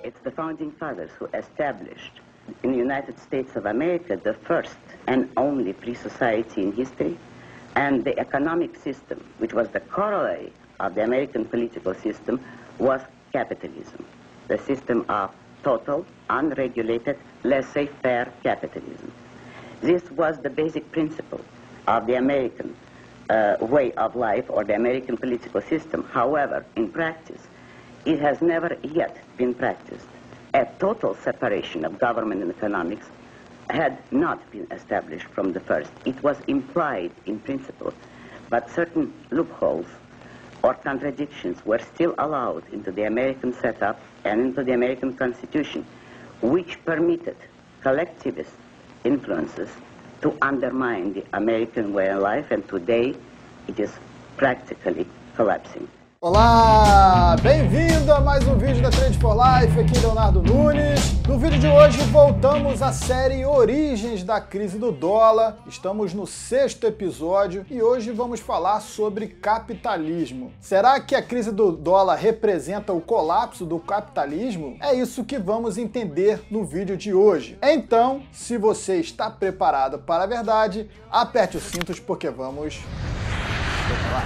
It's the founding fathers who established in the United States of America the first and only free society in history, and the economic system, which was the corollary of the American political system, was capitalism, the system of total, unregulated, laissez-faire capitalism. This was the basic principle of the American way of life or the American political system. However, in practice, it has never yet been practiced. A total separation of government and economics had not been established from the first. It was implied in principle, but certain loopholes or contradictions were still allowed into the American setup and into the American Constitution, which permitted collectivist influences to undermine the American way of life, and today it is practically collapsing. Olá, bem-vindo a mais um vídeo da Trade for Life, aqui Leonardo Nunes. No vídeo de hoje voltamos à série Origens da Crise do Dólar. Estamos no 6º episódio e hoje vamos falar sobre capitalismo. Será que a crise do dólar representa o colapso do capitalismo? É isso que vamos entender no vídeo de hoje. Então, se você está preparado para a verdade, aperte os cintos porque vamos lá.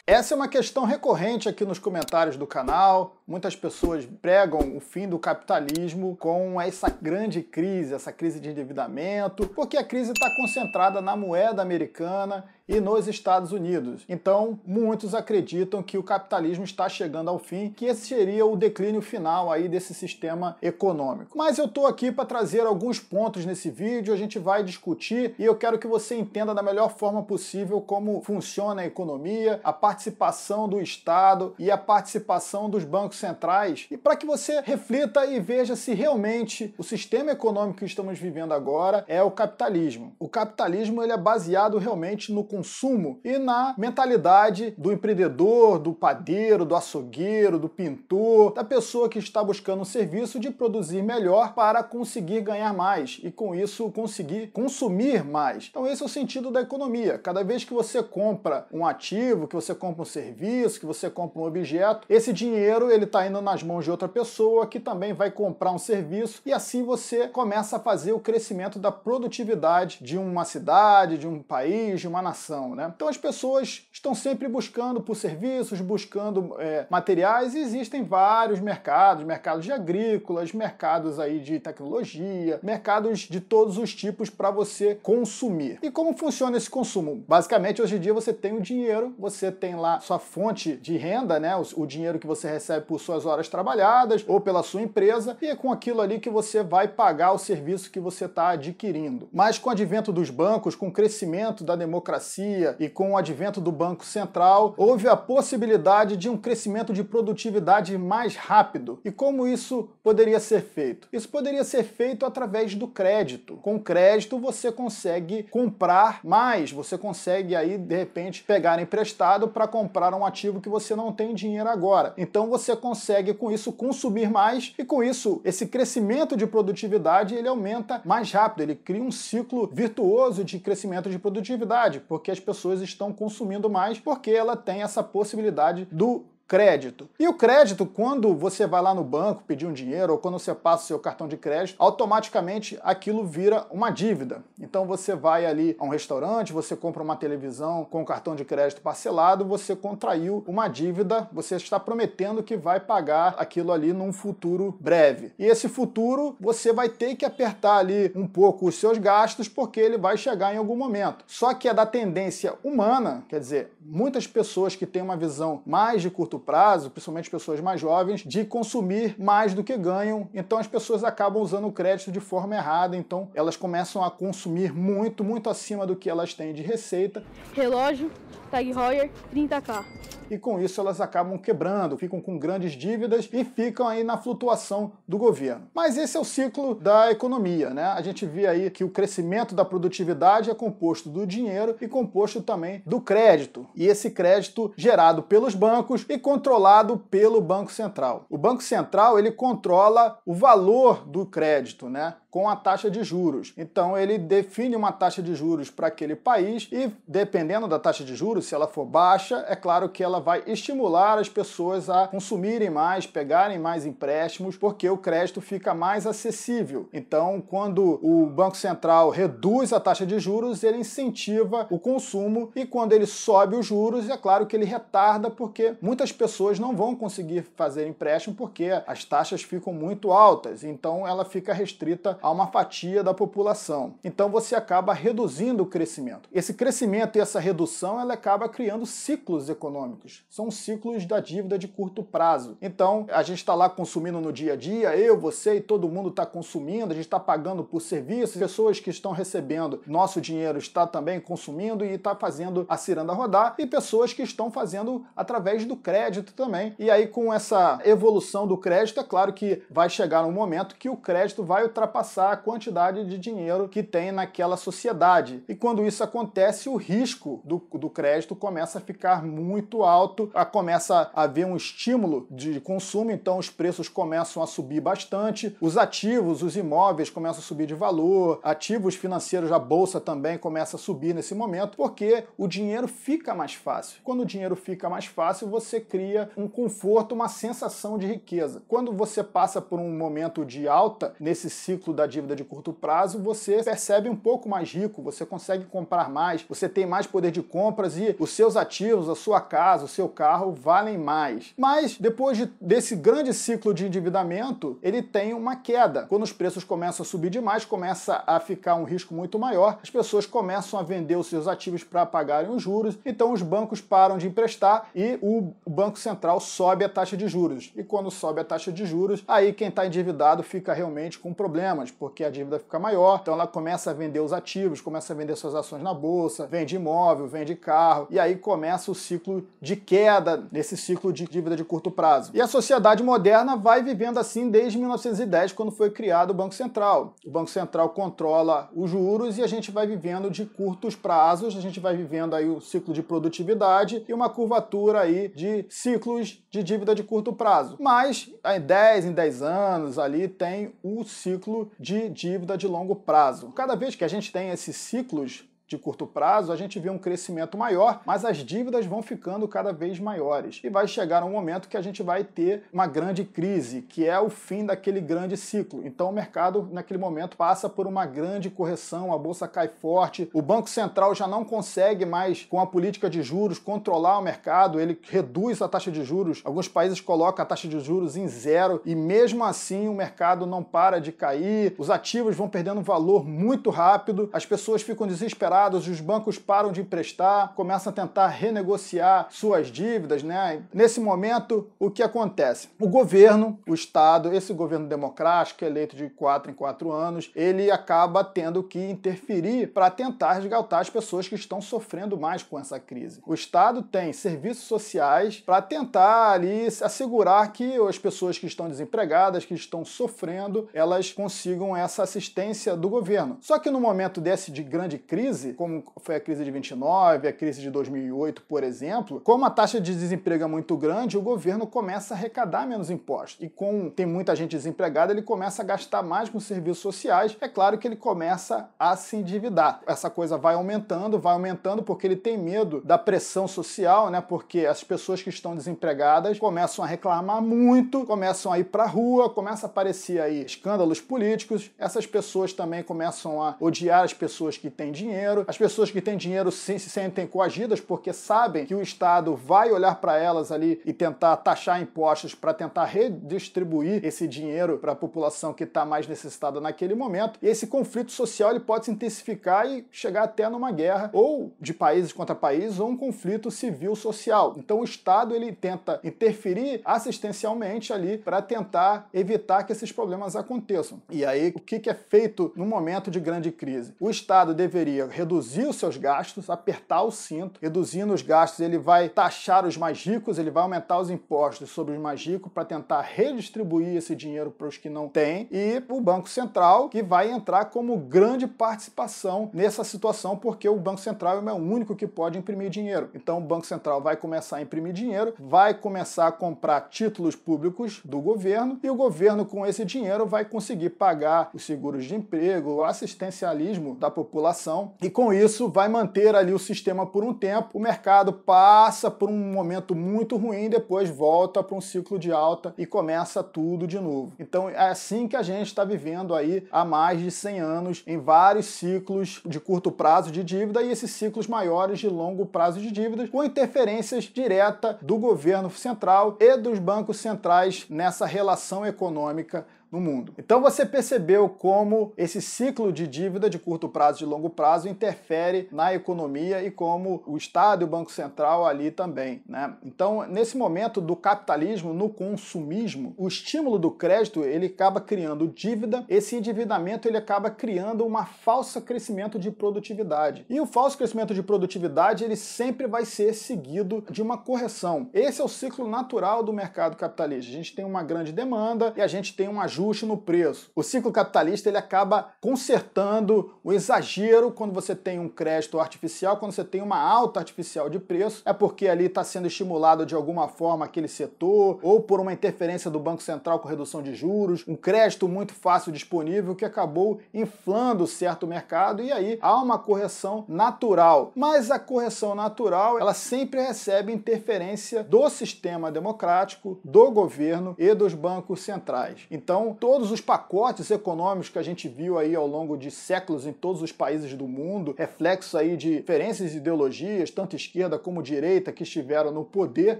Essa é uma questão recorrente aqui nos comentários do canal. Muitas pessoas pregam o fim do capitalismo com essa grande crise, essa crise de endividamento, porque a crise está concentrada na moeda americana e nos Estados Unidos. Então, muitos acreditam que o capitalismo está chegando ao fim, que esse seria o declínio final aí desse sistema econômico. Mas eu estou aqui para trazer alguns pontos nesse vídeo, a gente vai discutir e eu quero que você entenda da melhor forma possível como funciona a economia, a participação do Estado e a participação dos bancos centrais, e para que você reflita e veja se realmente o sistema econômico que estamos vivendo agora é o capitalismo. O capitalismo ele é baseado realmente no consumo e na mentalidade do empreendedor, do padeiro, do açougueiro, do pintor, da pessoa que está buscando um serviço de produzir melhor para conseguir ganhar mais e com isso conseguir consumir mais. Então esse é o sentido da economia. Cada vez que você compra um ativo, que você compra um serviço, que você compra um objeto, esse dinheiro ele está indo nas mãos de outra pessoa que também vai comprar um serviço e assim você começa a fazer o crescimento da produtividade de uma cidade, de um país, de uma nação. Né? Então as pessoas estão sempre buscando por serviços, buscando materiais e existem vários mercados de agrícolas, mercados aí de tecnologia, mercados de todos os tipos para você consumir. E como funciona esse consumo? Basicamente hoje em dia você tem o dinheiro, você tem lá sua fonte de renda, né? O dinheiro que você recebe por suas horas trabalhadas ou pela sua empresa e é com aquilo ali que você vai pagar o serviço que você está adquirindo. Mas com o advento dos bancos, com o crescimento da democracia e com o advento do Banco Central, houve a possibilidade de um crescimento de produtividade mais rápido. E como isso poderia ser feito? Isso poderia ser feito através do crédito. Com crédito você consegue comprar mais, você consegue aí de repente pegar emprestado para comprar um ativo que você não tem dinheiro agora. Então você consegue com isso consumir mais e com isso esse crescimento de produtividade ele aumenta mais rápido, ele cria um ciclo virtuoso de crescimento de produtividade, porque as pessoas estão consumindo mais porque ela tem essa possibilidade do crédito. E o crédito, quando você vai lá no banco pedir um dinheiro ou quando você passa o seu cartão de crédito, automaticamente aquilo vira uma dívida. Então você vai ali a um restaurante, você compra uma televisão com o cartão de crédito parcelado, você contraiu uma dívida, você está prometendo que vai pagar aquilo ali num futuro breve. E esse futuro você vai ter que apertar ali um pouco os seus gastos porque ele vai chegar em algum momento. Só que é da tendência humana, quer dizer, muitas pessoas que têm uma visão mais de curto prazo, principalmente pessoas mais jovens, de consumir mais do que ganham, então as pessoas acabam usando o crédito de forma errada, então elas começam a consumir muito, muito acima do que elas têm de receita. Relógio, Tag Heuer, 30k. E com isso elas acabam quebrando, ficam com grandes dívidas e ficam aí na flutuação do governo. Mas esse é o ciclo da economia, né? A gente vê aí que o crescimento da produtividade é composto do dinheiro e composto também do crédito. E esse crédito gerado pelos bancos e controlado pelo Banco Central. O Banco Central ele controla o valor do crédito, né? com a taxa de juros. Então ele define uma taxa de juros para aquele país e, dependendo da taxa de juros, se ela for baixa, é claro que ela vai estimular as pessoas a consumirem mais, pegarem mais empréstimos, porque o crédito fica mais acessível. Então, quando o Banco Central reduz a taxa de juros, ele incentiva o consumo, e quando ele sobe os juros, é claro que ele retarda, porque muitas pessoas não vão conseguir fazer empréstimo porque as taxas ficam muito altas, então ela fica restrita a uma fatia da população. Então você acaba reduzindo o crescimento. Esse crescimento e essa redução, ela acaba criando ciclos econômicos. São ciclos da dívida de curto prazo. Então a gente está lá consumindo no dia a dia, eu, você e todo mundo está consumindo, a gente está pagando por serviços, pessoas que estão recebendo nosso dinheiro está também consumindo e está fazendo a ciranda rodar, e pessoas que estão fazendo através do crédito também. E aí, com essa evolução do crédito, é claro que vai chegar um momento que o crédito vai ultrapassar a quantidade de dinheiro que tem naquela sociedade. E quando isso acontece, o risco do crédito começa a ficar muito alto, começa a haver um estímulo de consumo, então os preços começam a subir bastante, os ativos, os imóveis começam a subir de valor, ativos financeiros, a bolsa também começa a subir nesse momento, porque o dinheiro fica mais fácil. Quando o dinheiro fica mais fácil, você cria um conforto, uma sensação de riqueza. Quando você passa por um momento de alta nesse ciclo da dívida de curto prazo, você percebe um pouco mais rico, você consegue comprar mais, você tem mais poder de compras e os seus ativos, a sua casa, o seu carro valem mais. Mas depois desse grande ciclo de endividamento, ele tem uma queda. Quando os preços começam a subir demais, começa a ficar um risco muito maior, as pessoas começam a vender os seus ativos para pagarem os juros, então os bancos param de emprestar e o Banco Central sobe a taxa de juros. E quando sobe a taxa de juros, aí quem está endividado fica realmente com problemas, porque a dívida fica maior, então ela começa a vender os ativos, começa a vender suas ações na bolsa, vende imóvel, vende carro, e aí começa o ciclo de queda nesse ciclo de dívida de curto prazo. E a sociedade moderna vai vivendo assim desde 1910, quando foi criado o Banco Central. O Banco Central controla os juros e a gente vai vivendo de curtos prazos, a gente vai vivendo aí o ciclo de produtividade e uma curvatura aí de ciclos de dívida de curto prazo. Mas em 10 anos ali tem o ciclo de dívida de longo prazo. Cada vez que a gente tem esses ciclos de curto prazo, a gente vê um crescimento maior, mas as dívidas vão ficando cada vez maiores. E vai chegar um momento que a gente vai ter uma grande crise, que é o fim daquele grande ciclo. Então o mercado, naquele momento, passa por uma grande correção, a bolsa cai forte, o Banco Central já não consegue mais, com a política de juros, controlar o mercado, ele reduz a taxa de juros. Alguns países colocam a taxa de juros em zero e mesmo assim o mercado não para de cair, os ativos vão perdendo valor muito rápido, as pessoas ficam desesperadas, os bancos param de emprestar, começam a tentar renegociar suas dívidas, né? Nesse momento, o que acontece? O governo, o Estado, esse governo democrático, eleito de 4 em 4 anos, ele acaba tendo que interferir para tentar resgatar as pessoas que estão sofrendo mais com essa crise. O Estado tem serviços sociais para tentar ali assegurar que as pessoas que estão desempregadas, que estão sofrendo, elas consigam essa assistência do governo. Só que no momento de grande crise, como foi a crise de 29, a crise de 2008, por exemplo, como a taxa de desemprego é muito grande, o governo começa a arrecadar menos impostos. E como tem muita gente desempregada, ele começa a gastar mais com serviços sociais. É claro que ele começa a se endividar. Essa coisa vai aumentando porque ele tem medo da pressão social, né? Porque as pessoas que estão desempregadas começam a reclamar muito, começam a ir para a rua, começa a aparecer aí escândalos políticos. Essas pessoas também começam a odiar as pessoas que têm dinheiro. As pessoas que têm dinheiro se sentem coagidas porque sabem que o Estado vai olhar para elas ali e tentar taxar impostos para tentar redistribuir esse dinheiro para a população que está mais necessitada naquele momento. E esse conflito social ele pode se intensificar e chegar até numa guerra, ou de países contra países, ou um conflito civil-social. Então o Estado ele tenta interferir assistencialmente ali para tentar evitar que esses problemas aconteçam. E aí o que é feito no momento de grande crise? O Estado deveria reduzir reduzir os seus gastos, apertar o cinto. Reduzindo os gastos, ele vai taxar os mais ricos, ele vai aumentar os impostos sobre os mais ricos para tentar redistribuir esse dinheiro para os que não têm. E o Banco Central, que vai entrar como grande participação nessa situação, porque o Banco Central é o único que pode imprimir dinheiro. Então o Banco Central vai começar a imprimir dinheiro, vai começar a comprar títulos públicos do governo, e o governo com esse dinheiro vai conseguir pagar os seguros de emprego, o assistencialismo da população, e com isso vai manter ali o sistema por um tempo. O mercado passa por um momento muito ruim, depois volta para um ciclo de alta e começa tudo de novo. Então é assim que a gente está vivendo aí há mais de 100 anos, em vários ciclos de curto prazo de dívida e esses ciclos maiores de longo prazo de dívidas, com interferências diretas do governo central e dos bancos centrais nessa relação econômica no mundo. Então você percebeu como esse ciclo de dívida de curto prazo e de longo prazo interfere na economia e como o Estado e o Banco Central ali também, né? Então, nesse momento do capitalismo, no consumismo, o estímulo do crédito, ele acaba criando dívida, esse endividamento ele acaba criando uma falsa crescimento de produtividade. E o falso crescimento de produtividade, ele sempre vai ser seguido de uma correção. Esse é o ciclo natural do mercado capitalista. A gente tem uma grande demanda e a gente tem um ajuste no preço. O ciclo capitalista ele acaba consertando o exagero quando você tem um crédito artificial, quando você tem uma alta artificial de preço, é porque ali está sendo estimulado de alguma forma aquele setor, ou por uma interferência do Banco Central com redução de juros, um crédito muito fácil disponível que acabou inflando certo mercado, e aí há uma correção natural. Mas a correção natural, ela sempre recebe interferência do sistema democrático, do governo e dos bancos centrais. Então, todos os pacotes econômicos que a gente viu aí ao longo de séculos em todos os países do mundo, reflexos aí de diferentes ideologias, tanto esquerda como direita, que estiveram no poder,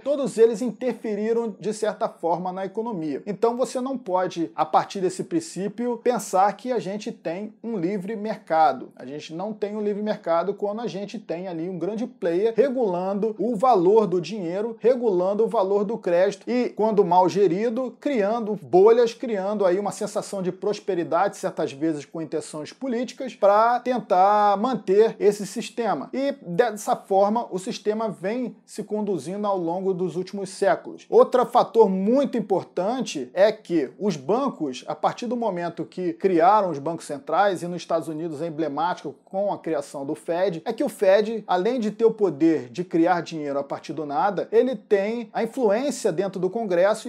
todos eles interferiram de certa forma na economia. Então você não pode, a partir desse princípio, pensar que a gente tem um livre mercado. A gente não tem um livre mercado quando a gente tem ali um grande player regulando o valor do dinheiro, regulando o valor do crédito e, quando mal gerido, criando bolhas, criando aí uma sensação de prosperidade, certas vezes com intenções políticas, para tentar manter esse sistema. E dessa forma o sistema vem se conduzindo ao longo dos últimos séculos. Outro fator muito importante é que os bancos, a partir do momento que criaram os bancos centrais, e nos Estados Unidos é emblemático com a criação do Fed, é que o Fed, além de ter o poder de criar dinheiro a partir do nada, ele tem a influência dentro do Congresso,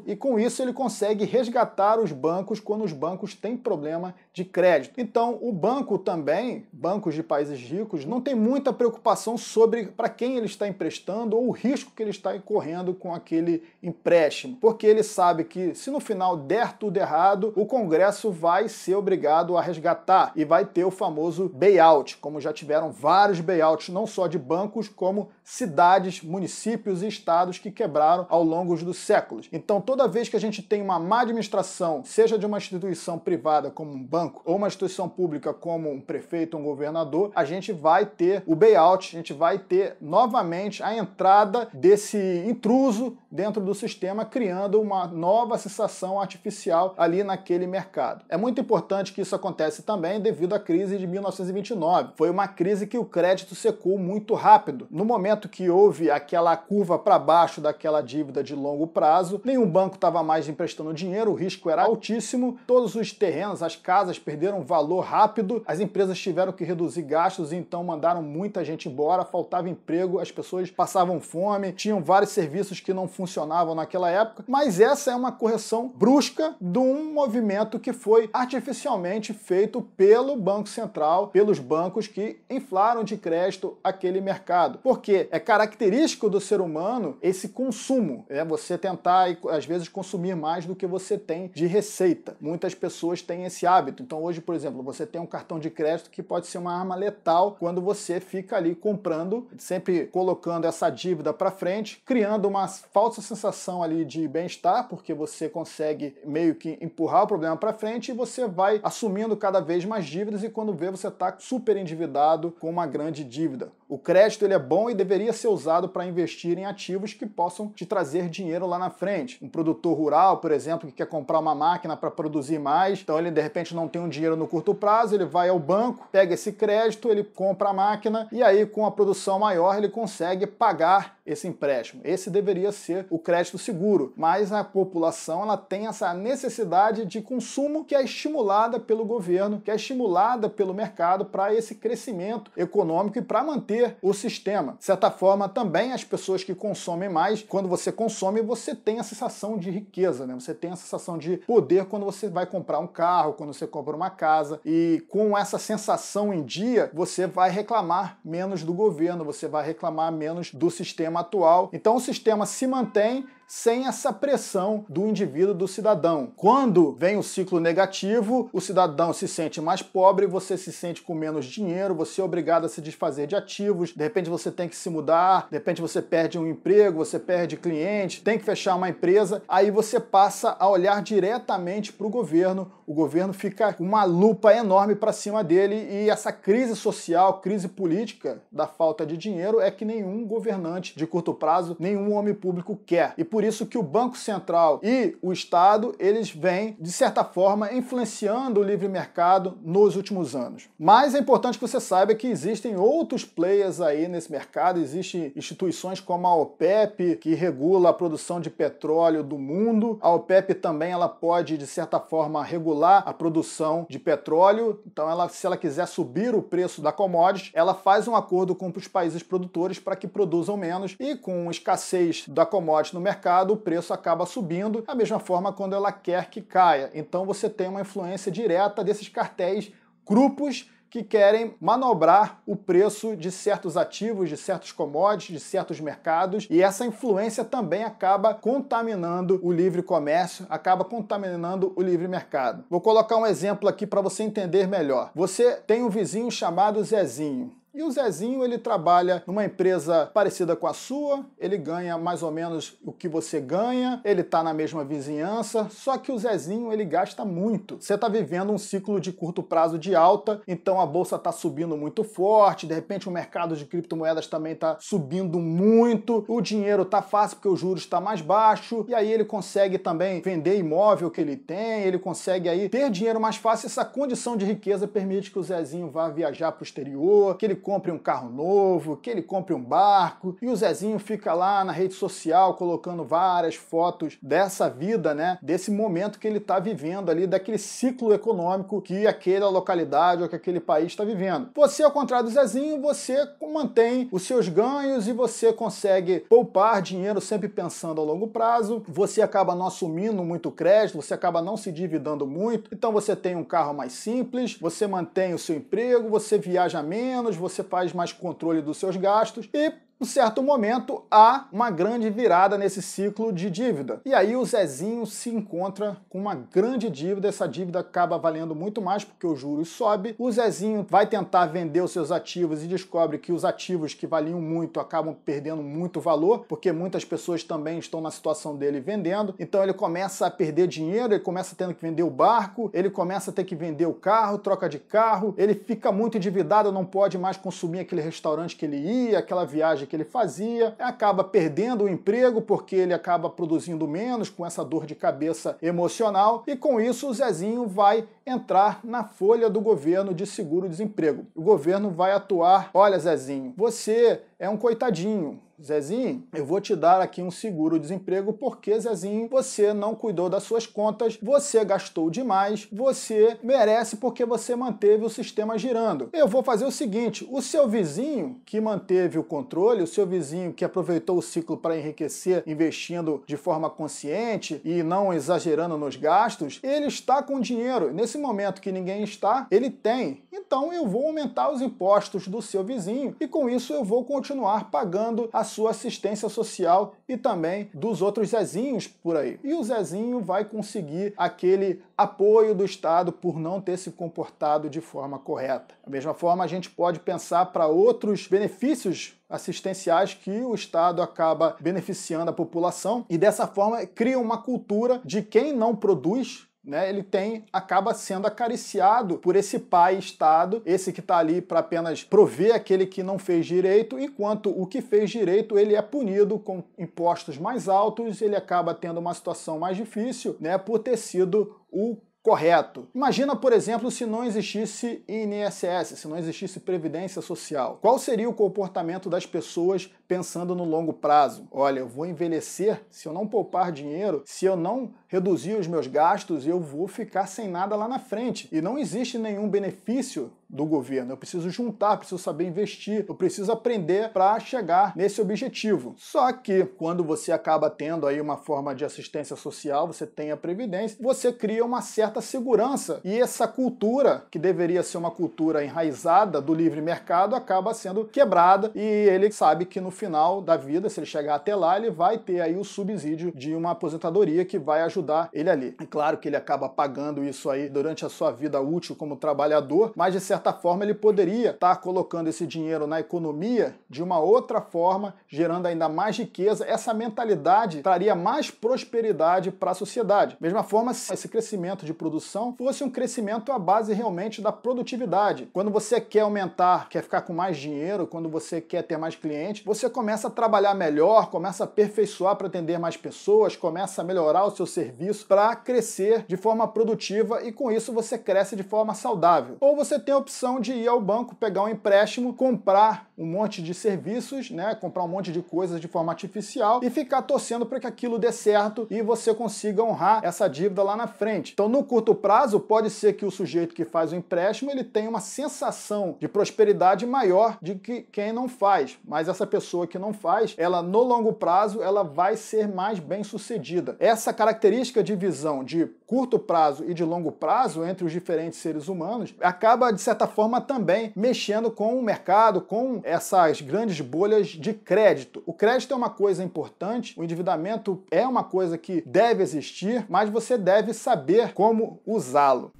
e com isso ele consegue resgatar os bancos quando os bancos têm problema de crédito. Então, o banco também, bancos de países ricos, não tem muita preocupação sobre para quem ele está emprestando ou o risco que ele está incorrendo com aquele empréstimo, porque ele sabe que se no final der tudo errado, o Congresso vai ser obrigado a resgatar e vai ter o famoso bailout, como já tiveram vários bailouts, não só de bancos, como cidades, municípios e estados que quebraram ao longo dos séculos. Então, toda vez que a gente tem uma má administração, seja de uma instituição privada como um banco ou uma instituição pública como um prefeito ou um governador, a gente vai ter o bailout, a gente vai ter novamente a entrada desse intruso dentro do sistema, criando uma nova sensação artificial ali naquele mercado. É muito importante que isso acontece também devido à crise de 1929. Foi uma crise que o crédito secou muito rápido. No momento que houve aquela curva para baixo daquela dívida de longo prazo, nenhum banco estava mais emprestando dinheiro, o risco era altíssimo, todos os terrenos, as casas perderam valor rápido, as empresas tiveram que reduzir gastos e então mandaram muita gente embora, faltava emprego, as pessoas passavam fome, tinham vários serviços que não funcionavam naquela época, mas essa é uma correção brusca de um movimento que foi artificialmente feito pelo Banco Central, pelos bancos que inflaram de crédito aquele mercado. Porque é característico do ser humano esse consumo, é você tentar, às vezes, consumir mais do que você tem de receita. Muitas pessoas têm esse hábito. Então hoje, por exemplo, você tem um cartão de crédito que pode ser uma arma letal quando você fica ali comprando, sempre colocando essa dívida para frente, criando uma falsa sensação ali de bem-estar, porque você consegue meio que empurrar o problema para frente e você vai assumindo cada vez mais dívidas e quando vê você está super endividado com uma grande dívida. O crédito ele é bom e deveria ser usado para investir em ativos que possam te trazer dinheiro lá na frente. Um produtor rural, por exemplo, que quer comprar uma máquina para produzir mais, então ele de repente não tem um dinheiro no curto prazo, ele vai ao banco, pega esse crédito, ele compra a máquina e aí com a produção maior ele consegue pagar esse empréstimo. Esse deveria ser o crédito seguro, mas a população ela tem essa necessidade de consumo que é estimulada pelo governo, que é estimulada pelo mercado para esse crescimento econômico e para manter o sistema. De certa forma, também as pessoas que consomem mais, quando você consome, você tem a sensação de riqueza, né? Você tem a sensação de poder quando você vai comprar um carro, quando você compra uma casa, e com essa sensação em dia, você vai reclamar menos do governo, você vai reclamar menos do sistema atual. Então o sistema se mantém sem essa pressão do indivíduo, do cidadão. Quando vem o ciclo negativo, o cidadão se sente mais pobre, você se sente com menos dinheiro, você é obrigado a se desfazer de ativos, de repente você tem que se mudar, de repente você perde um emprego, você perde cliente, tem que fechar uma empresa, aí você passa a olhar diretamente para o governo fica com uma lupa enorme para cima dele e essa crise social, crise política da falta de dinheiro é que nenhum governante de curto prazo, nenhum homem público quer. E por isso que o Banco Central e o Estado, eles vêm, de certa forma, influenciando o livre mercado nos últimos anos. Mas é importante que você saiba que existem outros players aí nesse mercado, existem instituições como a OPEP, que regula a produção de petróleo do mundo. A OPEP também ela pode, de certa forma, regular a produção de petróleo. Então, se ela quiser subir o preço da commodity, ela faz um acordo com os países produtores para que produzam menos e com escassez da commodity no mercado, o preço acaba subindo, da mesma forma quando ela quer que caia. Então você tem uma influência direta desses cartéis, grupos que querem manobrar o preço de certos ativos, de certos commodities, de certos mercados, e essa influência também acaba contaminando o livre comércio, acaba contaminando o livre mercado. Vou colocar um exemplo aqui para você entender melhor. Você tem um vizinho chamado Zezinho. E o Zezinho, ele trabalha numa empresa parecida com a sua, ele ganha mais ou menos o que você ganha, ele está na mesma vizinhança, só que o Zezinho, ele gasta muito. Você está vivendo um ciclo de curto prazo de alta, então a bolsa está subindo muito forte, de repente o mercado de criptomoedas também está subindo muito, o dinheiro está fácil porque o juros está mais baixo, e aí ele consegue também vender imóvel que ele tem, ele consegue aí ter dinheiro mais fácil, essa condição de riqueza permite que o Zezinho vá viajar para o exterior, que ele compre um carro novo, que ele compre um barco, e o Zezinho fica lá na rede social colocando várias fotos dessa vida, né, desse momento que ele está vivendo ali, daquele ciclo econômico que aquela localidade ou que aquele país está vivendo. Você, ao contrário do Zezinho, você mantém os seus ganhos e você consegue poupar dinheiro sempre pensando a longo prazo, você acaba não assumindo muito crédito, você acaba não se endividando muito, então você tem um carro mais simples, você mantém o seu emprego, você viaja menos, você faz mais controle dos seus gastos e, em certo momento, há uma grande virada nesse ciclo de dívida. E aí o Zezinho se encontra com uma grande dívida, essa dívida acaba valendo muito mais porque o juros sobe. O Zezinho vai tentar vender os seus ativos e descobre que os ativos que valiam muito acabam perdendo muito valor, porque muitas pessoas também estão na situação dele vendendo. Então ele começa a perder dinheiro, ele começa tendo que vender o barco, ele começa a ter que vender o carro, troca de carro, ele fica muito endividado, não pode mais consumir aquele restaurante que ele ia, aquela viagem que ele fazia, acaba perdendo o emprego porque ele acaba produzindo menos com essa dor de cabeça emocional e com isso o Zezinho vai entrar na folha do governo de seguro-desemprego. O governo vai atuar, olha Zezinho, você é um coitadinho, Zezinho, eu vou te dar aqui um seguro-desemprego porque, Zezinho, você não cuidou das suas contas, você gastou demais, você merece porque você manteve o sistema girando. Eu vou fazer o seguinte, o seu vizinho que manteve o controle, o seu vizinho que aproveitou o ciclo para enriquecer investindo de forma consciente e não exagerando nos gastos, ele está com dinheiro. Nesse momento que ninguém está, ele tem. Então eu vou aumentar os impostos do seu vizinho e com isso eu vou continuar pagando a sua assistência social e também dos outros Zezinhos por aí. E o Zezinho vai conseguir aquele apoio do Estado por não ter se comportado de forma correta. Da mesma forma, a gente pode pensar para outros benefícios assistenciais que o Estado acaba beneficiando a população e dessa forma cria uma cultura de quem não produz né, ele acaba sendo acariciado por esse pai Estado, esse que está ali para apenas prover aquele que não fez direito, enquanto o que fez direito ele é punido com impostos mais altos, ele acaba tendo uma situação mais difícil, né, por ter sido o correto. Imagina, por exemplo, se não existisse INSS, se não existisse Previdência Social. Qual seria o comportamento das pessoas pensando no longo prazo? Olha, eu vou envelhecer, se eu não poupar dinheiro, se eu não reduzir os meus gastos, eu vou ficar sem nada lá na frente. E não existe nenhum benefício do governo. Eu preciso juntar, preciso saber investir, eu preciso aprender para chegar nesse objetivo. Só que quando você acaba tendo aí uma forma de assistência social, você tem a Previdência, você cria uma certa segurança. E essa cultura, que deveria ser uma cultura enraizada do livre mercado, acaba sendo quebrada e ele sabe que no final da vida, se ele chegar até lá, ele vai ter aí o subsídio de uma aposentadoria que vai ajudar ele ali. É claro que ele acaba pagando isso aí durante a sua vida útil como trabalhador, mas de certa forma ele poderia estar colocando esse dinheiro na economia de uma outra forma, gerando ainda mais riqueza. Essa mentalidade traria mais prosperidade para a sociedade. Mesma forma, se esse crescimento de produção fosse um crescimento à base realmente da produtividade. Quando você quer aumentar, quer ficar com mais dinheiro, quando você quer ter mais clientes, você começa a trabalhar melhor, começa a aperfeiçoar para atender mais pessoas, começa a melhorar o seu serviço para crescer de forma produtiva e com isso você cresce de forma saudável. Ou você tem a opção de ir ao banco, pegar um empréstimo, comprar um monte de serviços, né, comprar um monte de coisas de forma artificial e ficar torcendo para que aquilo dê certo e você consiga honrar essa dívida lá na frente. Então, no curto prazo, pode ser que o sujeito que faz o empréstimo ele tenha uma sensação de prosperidade maior de que quem não faz, mas essa pessoa que não faz, ela no longo prazo, ela vai ser mais bem sucedida. Essa característica de visão de curto prazo e de longo prazo entre os diferentes seres humanos acaba, de certa forma, também mexendo com o mercado, com essas grandes bolhas de crédito. O crédito é uma coisa importante, o endividamento é uma coisa que deve existir, mas você deve saber como usá-lo.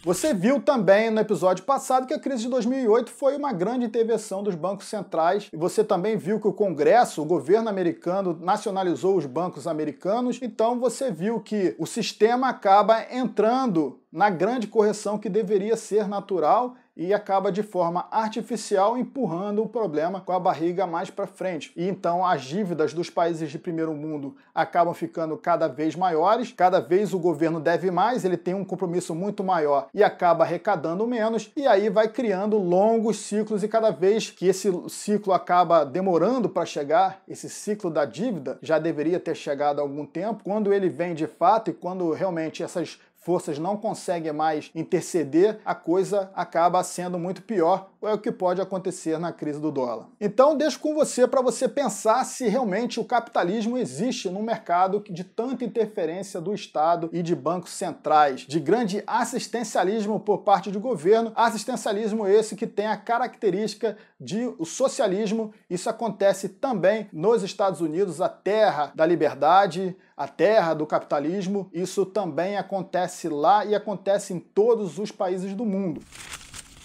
Você viu também no episódio passado que a crise de 2008 foi uma grande intervenção dos bancos centrais. E você também viu que o Congresso, o governo americano, nacionalizou os bancos americanos. Então você viu que o sistema acaba entrando na grande correção que deveria ser natural e acaba de forma artificial empurrando o problema com a barriga mais para frente. E então as dívidas dos países de primeiro mundo acabam ficando cada vez maiores, cada vez o governo deve mais, ele tem um compromisso muito maior e acaba arrecadando menos, e aí vai criando longos ciclos, e cada vez que esse ciclo acaba demorando para chegar, esse ciclo da dívida já deveria ter chegado há algum tempo, quando ele vem de fato e quando realmente essas forças não conseguem mais interceder, a coisa acaba sendo muito pior, ou é o que pode acontecer na crise do dólar. Então deixo com você para você pensar se realmente o capitalismo existe num mercado de tanta interferência do Estado e de bancos centrais, de grande assistencialismo por parte do governo, assistencialismo esse que tem a característica de o socialismo. Isso acontece também nos Estados Unidos, a terra da liberdade, a terra do capitalismo. Isso também acontece lá e acontece em todos os países do mundo.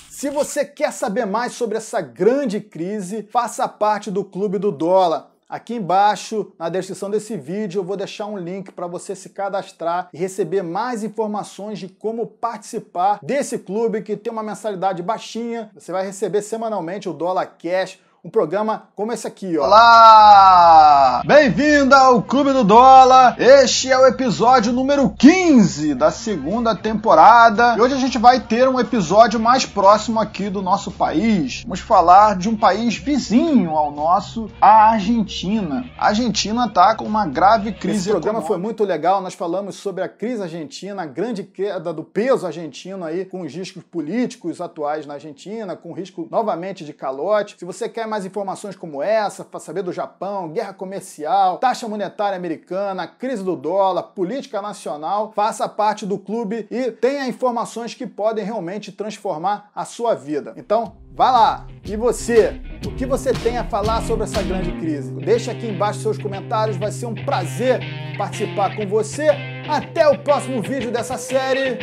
Se você quer saber mais sobre essa grande crise, faça parte do Clube do Dólar. Aqui embaixo, na descrição desse vídeo, eu vou deixar um link para você se cadastrar e receber mais informações de como participar desse clube que tem uma mensalidade baixinha. Você vai receber semanalmente o Dólar Cash, um programa como esse aqui, ó. Olá! Bem-vindo ao Clube do Dólar. Este é o episódio número 15 da segunda temporada. E hoje a gente vai ter um episódio mais próximo aqui do nosso país. Vamos falar de um país vizinho ao nosso, a Argentina. A Argentina está com uma grave crise. Esse programa foi muito legal. Nós falamos sobre a crise argentina, a grande queda do peso argentino aí, com os riscos políticos atuais na Argentina, com risco novamente de calote. Se você quer mais informações como essa, para saber do Japão, guerra comercial, taxa monetária americana, crise do dólar, política nacional, faça parte do clube e tenha informações que podem realmente transformar a sua vida. Então, vá lá! E você? O que você tem a falar sobre essa grande crise? Deixa aqui embaixo seus comentários, vai ser um prazer participar com você. Até o próximo vídeo dessa série.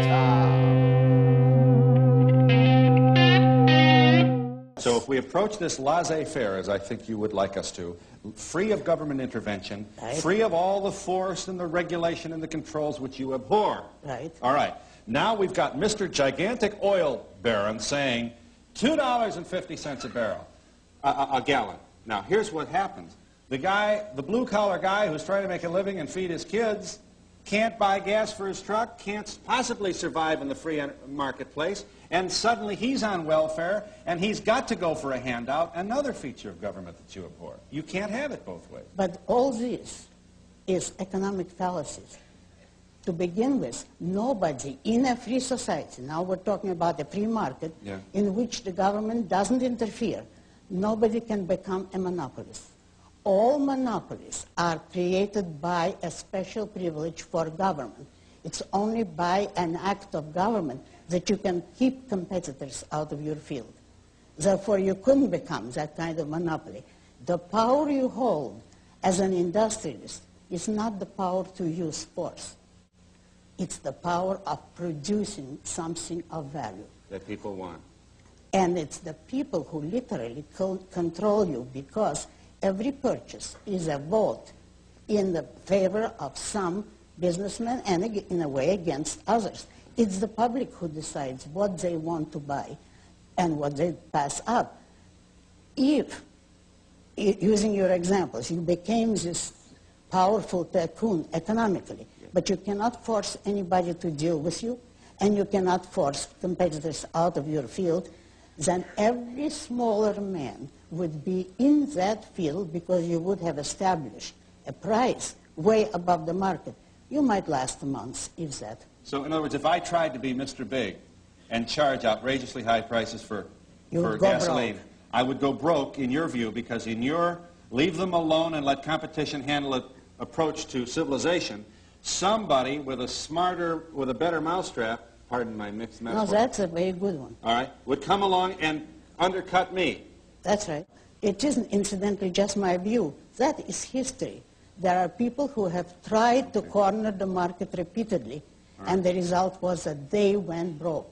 Tchau! Yes. So if we approach this laissez-faire, as I think you would like us to, free of government intervention, Right. free of all the force and the regulation and the controls which you abhor. Right. All right. Now we've got Mr. Gigantic Oil Baron saying $2.50 a barrel, a gallon. Now here's what happens. The guy, the blue-collar guy who's trying to make a living and feed his kids, can't buy gas for his truck, can't possibly survive in the free marketplace, and suddenly he's on welfare, and he's got to go for a handout, another feature of government that you abhor. You can't have it both ways. But all this is economic fallacies. To begin with, nobody in a free society, now we're talking about a free market, Yeah. in which the government doesn't interfere, nobody can become a monopolist. All monopolies are created by a special privilege for government. It's only by an act of government that you can keep competitors out of your field. Therefore, you couldn't become that kind of monopoly. The power you hold as an industrialist is not the power to use force. It's the power of producing something of value. That people want. And it's the people who literally control you, because every purchase is a vote in the favor of some businessmen and in a way against others. It's the public who decides what they want to buy and what they pass up. If, using your examples, you became this powerful tycoon economically, but you cannot force anybody to deal with you, and you cannot force competitors out of your field, then every smaller man would be in that field because you would have established a price way above the market. You might last months, if that. So in other words, if I tried to be Mr. Big and charge outrageously high prices for gasoline, broke. I would go broke in your view, because in your leave them alone and let competition handle it approach to civilization, somebody with a better mousetrap, pardon my mixed metaphor. No, that's a very good one. All right, would come along and undercut me. That's right. It isn't, incidentally, just my view. That is history. There are people who have tried to corner the market repeatedly, and the result was that they went broke.